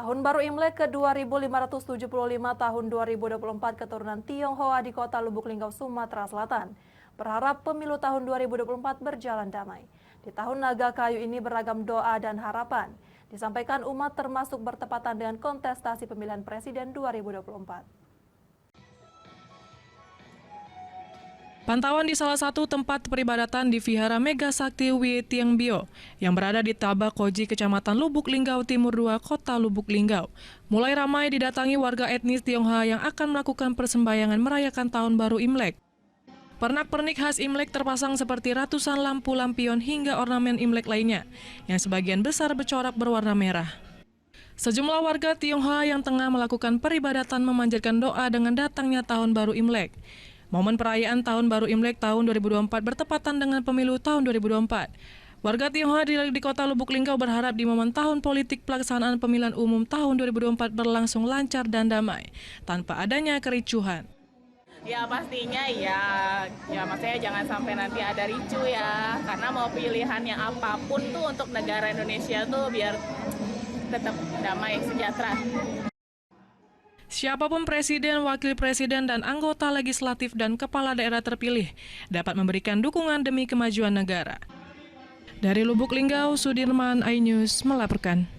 Tahun baru Imlek ke-2575 tahun 2024 keturunan Tionghoa di kota Lubuk Linggau, Sumatera Selatan berharap pemilu tahun 2024 berjalan damai. Di tahun naga kayu ini beragam doa dan harapan disampaikan umat termasuk bertepatan dengan kontestasi pemilihan presiden 2024. Pantauan di salah satu tempat peribadatan di Vihara Mega Sakti Witiangbio yang berada di Tabakoji, Kecamatan Lubuk Linggau Timur 2, Kota Lubuk Linggau, mulai ramai didatangi warga etnis Tionghoa yang akan melakukan persembahyangan merayakan Tahun Baru Imlek. Pernak-pernik khas Imlek terpasang seperti ratusan lampu lampion hingga ornamen Imlek lainnya, yang sebagian besar bercorak berwarna merah. Sejumlah warga Tionghoa yang tengah melakukan peribadatan memanjatkan doa dengan datangnya Tahun Baru Imlek. Momen perayaan Tahun Baru Imlek tahun 2024 bertepatan dengan pemilu tahun 2024. Warga Tionghoa di kota Lubuk Linggau berharap di momen tahun politik pelaksanaan pemilihan umum tahun 2024 berlangsung lancar dan damai, tanpa adanya kericuhan. Ya pastinya ya maksudnya jangan sampai nanti ada ricu ya, karena mau pilihannya apapun tuh untuk negara Indonesia tuh biar tetap damai, sejahtera. Siapapun presiden, wakil presiden, dan anggota legislatif dan kepala daerah terpilih dapat memberikan dukungan demi kemajuan negara. Dari Lubuk Linggau, Sudirman, iNews melaporkan.